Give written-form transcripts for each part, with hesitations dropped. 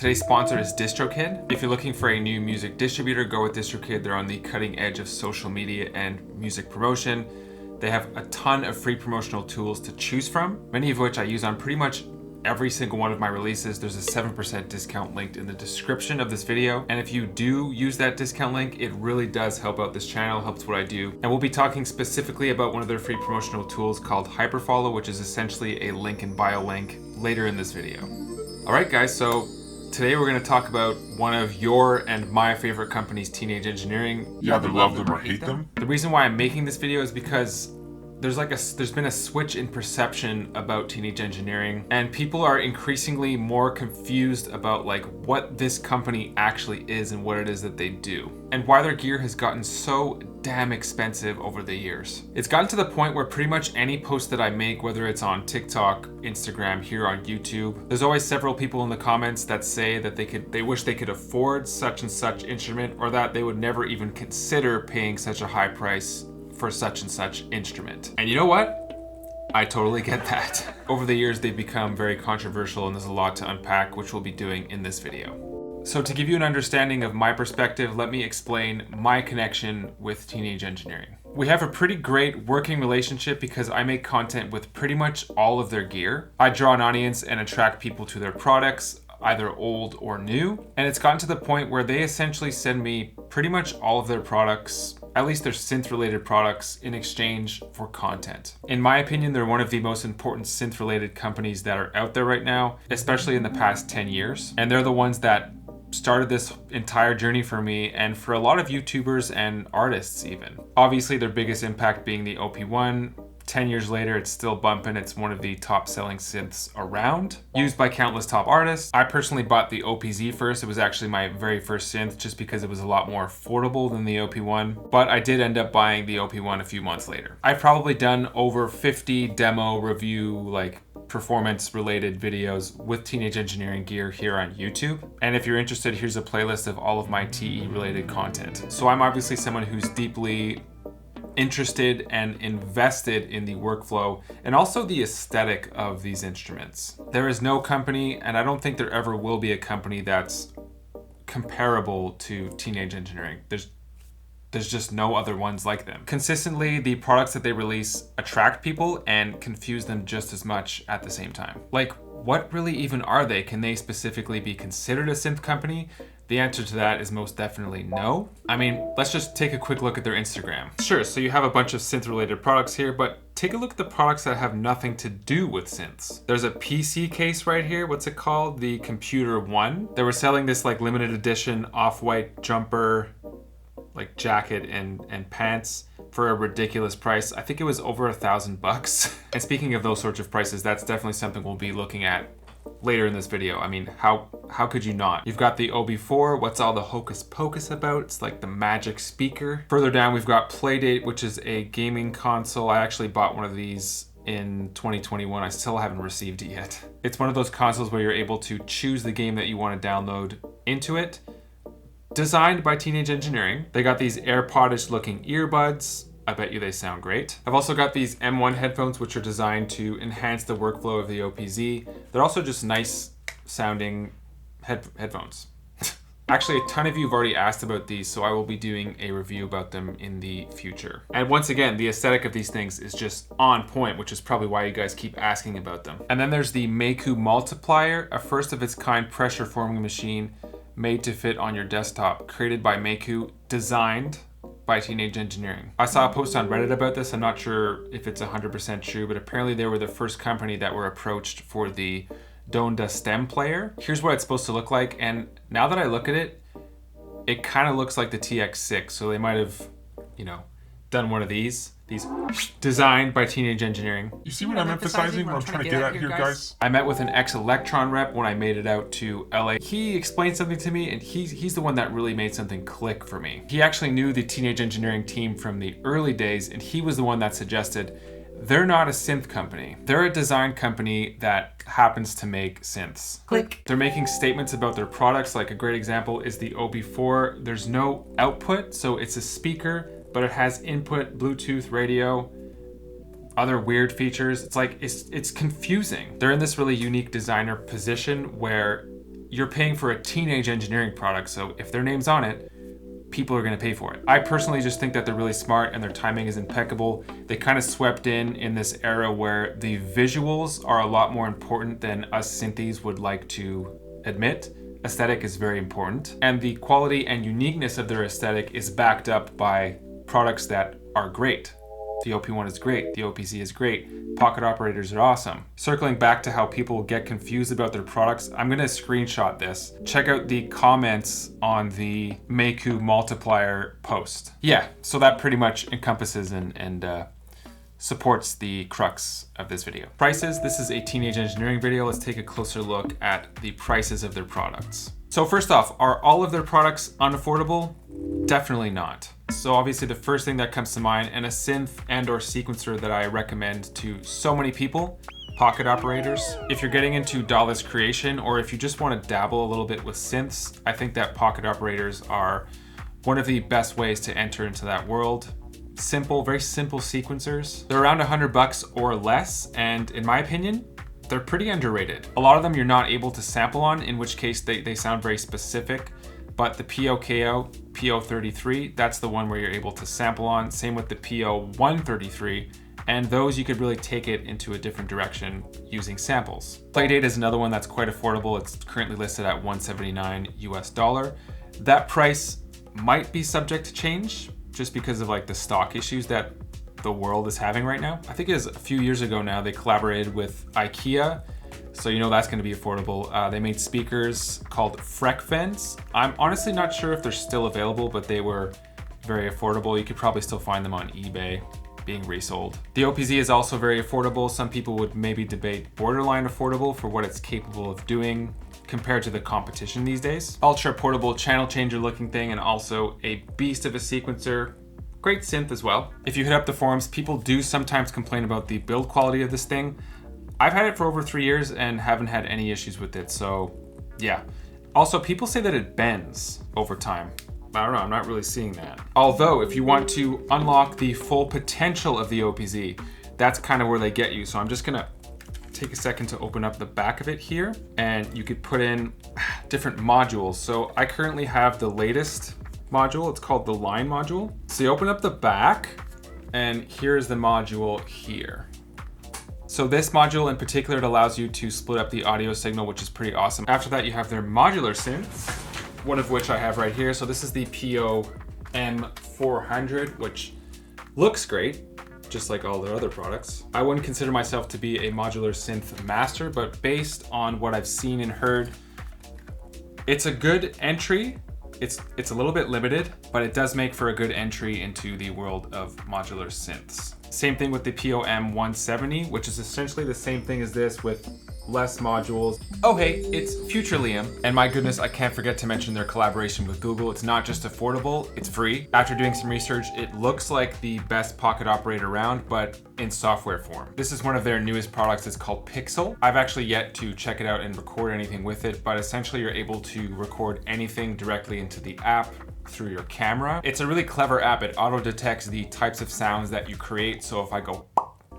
Today's sponsor is DistroKid. If you're looking for a new music distributor, go with DistroKid. They're on the cutting edge of social media and music promotion. They have a ton of free promotional tools to choose from, many of which I use on pretty much every single one of my releases. There's a 7% discount linked in the description of this video. And if you do use that discount link, it really does help out this channel, helps what I do. And we'll be talking specifically about one of their free promotional tools called Hyperfollow, which is essentially a link in bio link later in this video. All right, guys, so today we're going to talk about one of your and my favorite companies, Teenage Engineering. You either love them or hate them. The reason why I'm making this video is because there's been a switch in perception about Teenage Engineering, and people are increasingly more confused about like what this company actually is and what it is that they do, and why their gear has gotten so damn expensive over the years. It's gotten to the point where pretty much any post that I make, whether it's on TikTok, Instagram, here on YouTube, there's always several people in the comments that say that they wish they could afford such and such instrument, or that they would never even consider paying such a high price for such and such instrument. And you know what? I totally get that. Over the years, they've become very controversial, and there's a lot to unpack, which we'll be doing in this video. So to give you an understanding of my perspective, let me explain my connection with Teenage Engineering. We have a pretty great working relationship because I make content with pretty much all of their gear. I draw an audience and attract people to their products, either old or new. And it's gotten to the point where they essentially send me pretty much all of their products, at least their synth-related products, in exchange for content. In my opinion, they're one of the most important synth-related companies that are out there right now, especially in the past 10 years. And they're the ones that started this entire journey for me, and for a lot of YouTubers and artists even. Obviously, their biggest impact being the OP1. 10 years later, it's still bumping. It's one of the top selling synths around, used by countless top artists. I personally bought the OPZ first. It was actually my very first synth just because it was a lot more affordable than the OP1, but I did end up buying the OP1 a few months later. I've probably done over 50 demo review, like performance related videos with Teenage Engineering gear here on YouTube. And if you're interested, here's a playlist of all of my TE related content. So I'm obviously someone who's deeply interested and invested in the workflow and also the aesthetic of these instruments. There is no company, and I don't think there ever will be a company that's comparable to Teenage Engineering. There's just no other ones like them. Consistently, the products that they release attract people and confuse them just as much at the same time. Like, what really even are they? Can they specifically be considered a synth company? The answer to that is most definitely no. I mean, let's just take a quick look at their Instagram. Sure, so you have a bunch of synth-related products here, but take a look at the products that have nothing to do with synths. There's a PC case right here. What's it called? The Computer One. They were selling this like limited edition off-white jumper, like jacket and pants for a ridiculous price. I think it was over $1,000. And speaking of those sorts of prices, that's definitely something we'll be looking at later in this video. I mean, how could you not? You've got the OB4. What's all the hocus pocus about? It's like the magic speaker. Further down, we've got Playdate, which is a gaming console. I actually bought one of these in 2021. I still haven't received it yet. It's one of those consoles where you're able to choose the game that you want to download into it. Designed by Teenage Engineering. They got these AirPod-ish looking earbuds. I bet you they sound great. I've also got these M1 headphones, which are designed to enhance the workflow of the OPZ. They're also just nice sounding headphones. Actually, a ton of you have already asked about these, so I will be doing a review about them in the future. And once again, the aesthetic of these things is just on point, which is probably why you guys keep asking about them. And then there's the Moog Multiplier, a first of its kind pressure forming machine made to fit on your desktop, created by Moog, designed by Teenage Engineering. I saw a post on Reddit about this. I'm not sure if it's 100% true, but apparently they were the first company that were approached for the Donda stem player. Here's what it's supposed to look like, and now that I look at it, it kind of looks like the TX6, so they might have, done one of these designed by Teenage Engineering. You see what I'm emphasizing, what I'm trying to get at here, guys? I met with an ex-Electron rep when I made it out to LA. He explained something to me, and he's the one that really made something click for me. He actually knew the Teenage Engineering team from the early days, and he was the one that suggested they're not a synth company. They're a design company that happens to make synths. Click. They're making statements about their products. Like a great example is the OB4. There's no output, so it's a speaker, but it has input, Bluetooth, radio, other weird features. It's confusing. They're in this really unique designer position where you're paying for a teenage engineering product, so if their name's on it, people are going to pay for it. I personally just think that they're really smart and their timing is impeccable. They kind of swept in this era where the visuals are a lot more important than us synthies would like to admit. Aesthetic is very important, and the quality and uniqueness of their aesthetic is backed up by products that are great. The OP1 is great, the OPZ is great, pocket operators are awesome. Circling back to how people get confused about their products, I'm gonna screenshot this. Check out the comments on the Meiku multiplier post. Yeah, so that pretty much encompasses and supports the crux of this video. Prices, this is a teenage engineering video. Let's take a closer look at the prices of their products. So first off, are all of their products unaffordable? Definitely not. So obviously the first thing that comes to mind, and a synth and or sequencer that I recommend to so many people, pocket operators. If you're getting into DAWless creation, or if you just want to dabble a little bit with synths, I think that pocket operators are one of the best ways to enter into that world. Simple, very simple sequencers. They're around $100 or less, and in my opinion, they're pretty underrated. A lot of them you're not able to sample on, in which case they sound very specific, but the POKO, PO33, that's the one where you're able to sample on. Same with the PO133, and those you could really take it into a different direction using samples. Playdate is another one that's quite affordable. It's currently listed at $179 US. That price might be subject to change just because of like the stock issues that the world is having right now. I think it was a few years ago now, they collaborated with IKEA. So you know that's gonna be affordable. They made speakers called Freckfens. I'm honestly not sure if they're still available, but they were very affordable. You could probably still find them on eBay being resold. The OPZ is also very affordable. Some people would maybe debate borderline affordable for what it's capable of doing compared to the competition these days. Ultra portable channel changer looking thing, and also a beast of a sequencer. Great synth as well. If you hit up the forums, people do sometimes complain about the build quality of this thing. I've had it for over 3 years and haven't had any issues with it, so yeah. Also, people say that it bends over time. I don't know, I'm not really seeing that. Although, if you want to unlock the full potential of the OPZ, that's kind of where they get you. So I'm just gonna take a second to open up the back of it here, and you could put in different modules. So I currently have the latest module. It's called the line module. So you open up the back, and here's the module here. So this module in particular, it allows you to split up the audio signal, which is pretty awesome. After that, you have their modular synths, one of which I have right here. So this is the PO-M400, which looks great, just like all their other products. I wouldn't consider myself to be a modular synth master, but based on what I've seen and heard, it's a good entry. It's a little bit limited, but it does make for a good entry into the world of modular synths. Same thing with the POM170, which is essentially the same thing as this with less modules. Oh hey, it's Future Liam. And my goodness, I can't forget to mention their collaboration with Google. It's not just affordable, it's free. After doing some research, it looks like the best pocket operator around, but in software form. This is one of their newest products. It's called Pixel. I've actually yet to check it out and record anything with it, but essentially you're able to record anything directly into the app through your camera. It's a really clever app. It auto detects the types of sounds that you create. So if I go,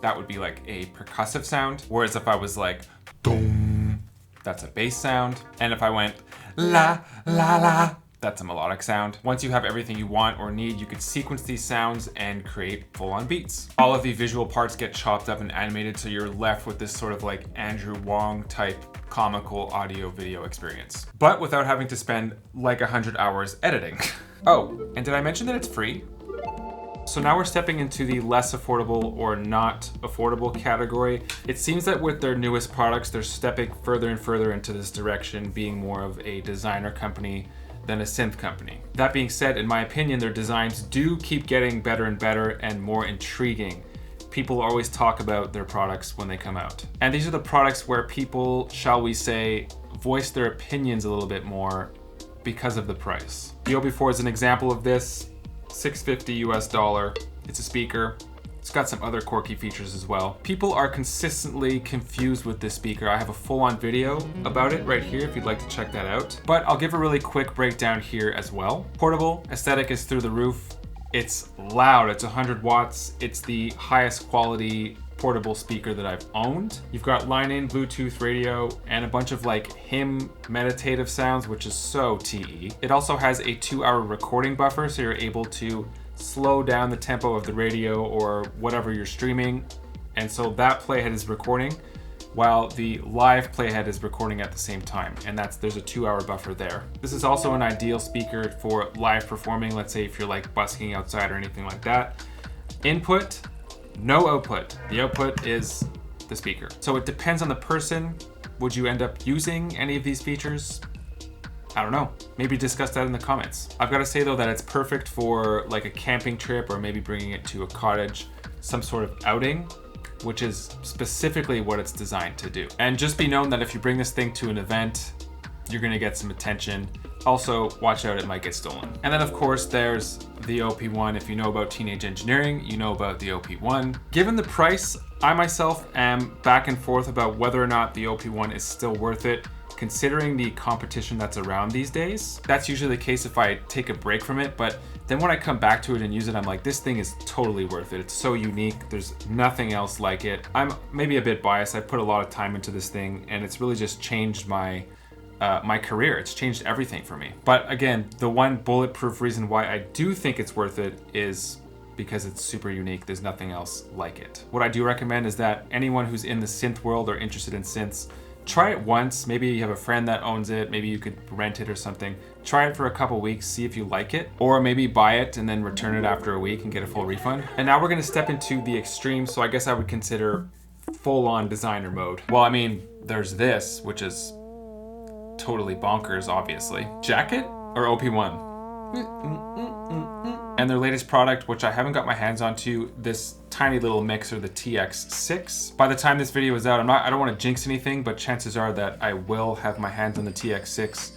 that would be like a percussive sound. Whereas if I was like, boom, that's a bass sound. And if I went, la, la, la, that's a melodic sound. Once you have everything you want or need, you could sequence these sounds and create full-on beats. All of the visual parts get chopped up and animated, so you're left with this sort of like Andrew Wong type comical audio video experience, but without having to spend like 100 hours editing. Oh, and did I mention that it's free? So now we're stepping into the less affordable or not affordable category. It seems that with their newest products, they're stepping further and further into this direction, being more of a designer company than a synth company. That being said, in my opinion, their designs do keep getting better and better and more intriguing. People always talk about their products when they come out. And these are the products where people, shall we say, voice their opinions a little bit more because of the price. The OB4 is an example of this. $650 US. It's a speaker. It's got some other quirky features as well. People are consistently confused with this speaker. I have a full-on video about it right here if you'd like to check that out. But I'll give a really quick breakdown here as well. Portable, aesthetic is through the roof. It's loud, it's 100 watts. It's the highest quality portable speaker that I've owned. You've got line-in Bluetooth radio and a bunch of like hymn meditative sounds, which is so TE. It also has a 2-hour recording buffer, so you're able to slow down the tempo of the radio or whatever you're streaming. And so that playhead is recording while the live playhead is recording at the same time. And there's a 2-hour buffer there. This is also an ideal speaker for live performing. Let's say if you're like busking outside or anything like that. Input, no output. The output is the speaker. So it depends on the person. Would you end up using any of these features? I don't know. Maybe discuss that in the comments. I've got to say though that it's perfect for like a camping trip or maybe bringing it to a cottage, some sort of outing, which is specifically what it's designed to do. And just be known that if you bring this thing to an event, you're gonna get some attention. Also, watch out, it might get stolen. And then of course, there's the OP1. If you know about teenage engineering, you know about the OP1. Given the price, I myself am back and forth about whether or not the OP1 is still worth it, considering the competition that's around these days. That's usually the case if I take a break from it, but then when I come back to it and use it, I'm like, this thing is totally worth it. It's so unique. There's nothing else like it. I'm maybe a bit biased. I put a lot of time into this thing and it's really just changed my career. It's changed everything for me. But again, the one bulletproof reason why I do think it's worth it is because it's super unique. There's nothing else like it. What I do recommend is that anyone who's in the synth world or interested in synths, try it once. Maybe you have a friend that owns it. Maybe you could rent it or something. Try it for a couple weeks, see if you like it, or maybe buy it and then return it after a week and get a full refund. And now we're gonna step into the extreme. So I guess I would consider full-on designer mode. Well, I mean, there's this, which is totally bonkers, obviously. Jacket or OP1? And their latest product, which I haven't got my hands onto, this tiny little mixer, the TX6. By the time this video is out, I don't want to jinx anything, but chances are that I will have my hands on the TX6.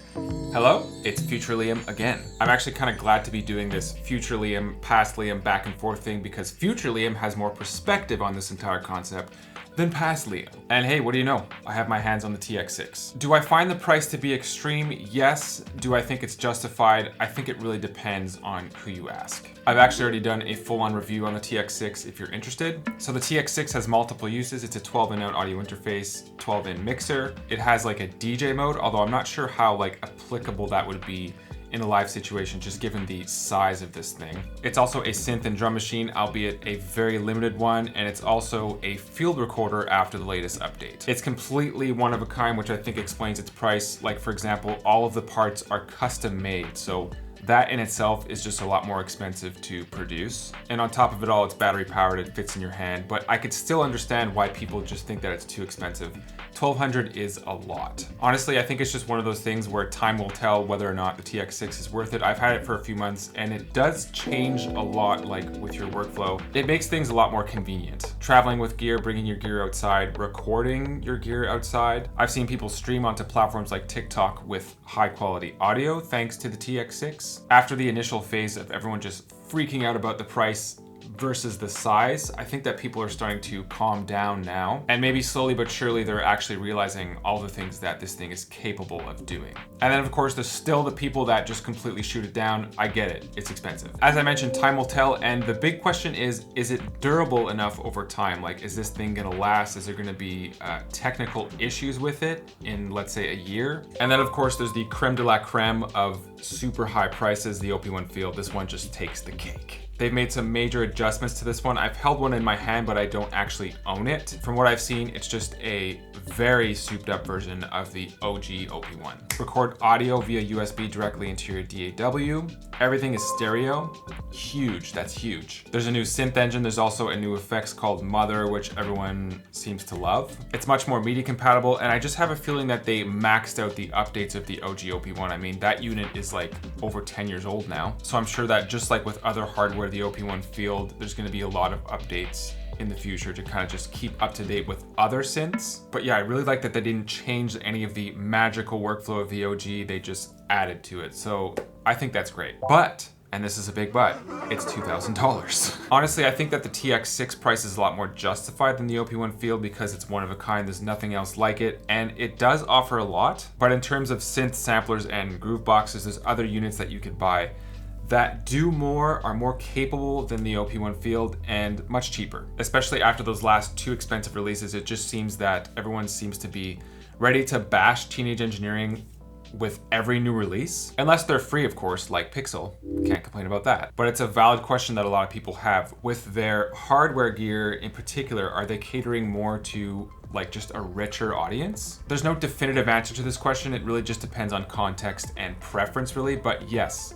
Hello, it's Future Liam again. I'm actually kind of glad to be doing this Future Liam, Past Liam back and forth thing because Future Liam has more perspective on this entire concept than Past Liam. And hey, what do you know? I have my hands on the TX6. Do I find the price to be extreme? Yes. Do I think it's justified? I think it really depends on who you ask. I've actually already done a full-on review on the TX6 if you're interested. So the TX6 has multiple uses. It's a 12-in out audio interface, 12-in mixer. It has like a DJ mode, although I'm not sure how like applicable that would be in a live situation, just given the size of this thing. It's also a synth and drum machine, albeit a very limited one, and it's also a field recorder after the latest update. It's completely one of a kind, which I think explains its price. Like for example, all of the parts are custom made, so that in itself is just a lot more expensive to produce. And on top of it all, it's battery powered, it fits in your hand, but I could still understand why people just think that it's too expensive. $1,200 is a lot. Honestly, I think it's just one of those things where time will tell whether or not the TX6 is worth it. I've had it for a few months and it does change a lot, like with your workflow. It makes things a lot more convenient. Traveling with gear, bringing your gear outside, recording your gear outside. I've seen people stream onto platforms like TikTok with high quality audio thanks to the TX6. After the initial phase of everyone just freaking out about the price versus the size, I think that people are starting to calm down now, and maybe slowly but surely they're actually realizing all the things that this thing is capable of doing. And then of course there's still the people that just completely shoot it down. I get it, it's expensive. As I mentioned, time will tell, and the big question is it durable enough over time? Like, is this thing gonna last? Is there gonna be technical issues with it in, let's say, a year? And then of course there's the creme de la creme of super high prices, the OP1 Field. This one just takes the cake. They've made some major adjustments to this one. I've held one in my hand, but I don't actually own it. From what I've seen, it's just a very souped up version of the OG OP1. Record audio via USB directly into your DAW. Everything is stereo. Huge, that's huge. There's a new synth engine. There's also a new effects called Mother, which everyone seems to love. It's much more MIDI compatible, and I just have a feeling that they maxed out the updates of the OG OP1. I mean, that unit is like over 10 years old now. So I'm sure that just like with other hardware, the OP1 Field, there's gonna be a lot of updates in the future to kind of just keep up to date with other synths. But yeah, I really like that they didn't change any of the magical workflow of the OG, they just added to it. So I think that's great. But, and this is a big but, it's $2,000. Honestly, I think that the TX6 price is a lot more justified than the OP1 Field because it's one of a kind, there's nothing else like it, and it does offer a lot. But in terms of synth samplers and groove boxes, there's other units that you could buy that do more, are more capable than the OP1 Field, and much cheaper. Especially after those last 2 expensive releases, it just seems that everyone seems to be ready to bash Teenage Engineering with every new release. Unless they're free, of course, like Pixel. Can't complain about that. But it's a valid question that a lot of people have. With their hardware gear in particular, are they catering more to like just a richer audience? There's no definitive answer to this question. It really just depends on context and preference really, but yes,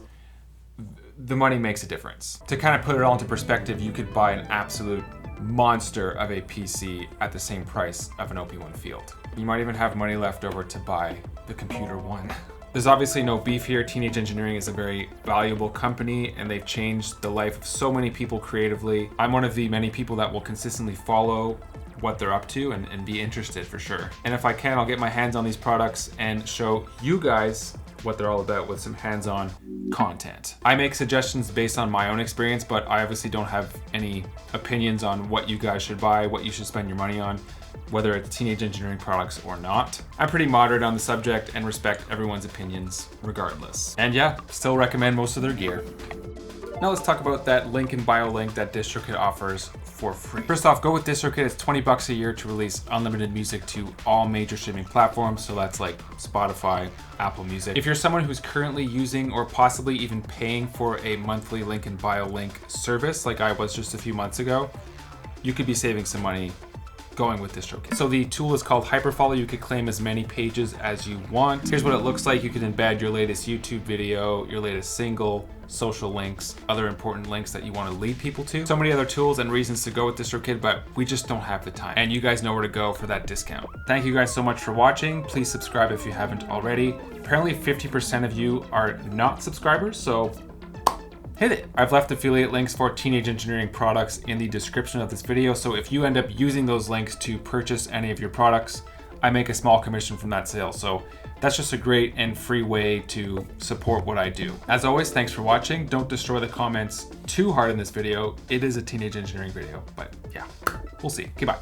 the money makes a difference. To kind of put it all into perspective, you could buy an absolute monster of a PC at the same price of an OP1 Field. You might even have money left over to buy the computer one. There's obviously no beef here. Teenage Engineering is a very valuable company and they've changed the life of so many people creatively. I'm one of the many people that will consistently follow what they're up to and be interested for sure. And if I can, I'll get my hands on these products and show you guys what they're all about with some hands-on content. I make suggestions based on my own experience, but I obviously don't have any opinions on what you guys should buy, what you should spend your money on, whether it's Teenage Engineering products or not. I'm pretty moderate on the subject and respect everyone's opinions regardless. And yeah, still recommend most of their gear. Now let's talk about that link in bio link that DistroKid offers for free. First off, go with DistroKid. It's $20 a year to release unlimited music to all major streaming platforms. So that's like Spotify, Apple Music. If you're someone who's currently using or possibly even paying for a monthly link in bio link service, like I was just a few months ago, you could be saving some money going with DistroKid. So the tool is called Hyperfollow. You could claim as many pages as you want. Here's what it looks like. You can embed your latest YouTube video, your latest single, social links, other important links that you want to lead people to. So many other tools and reasons to go with DistroKid, but we just don't have the time. And you guys know where to go for that discount. Thank you guys so much for watching. Please subscribe if you haven't already. Apparently 50% of you are not subscribers, so hit it. I've left affiliate links for Teenage Engineering products in the description of this video, so if you end up using those links to purchase any of your products, I make a small commission from that sale. So that's just a great and free way to support what I do. As always, thanks for watching. Don't destroy the comments too hard in this video. It is a Teenage Engineering video, but yeah, we'll see. Okay, bye.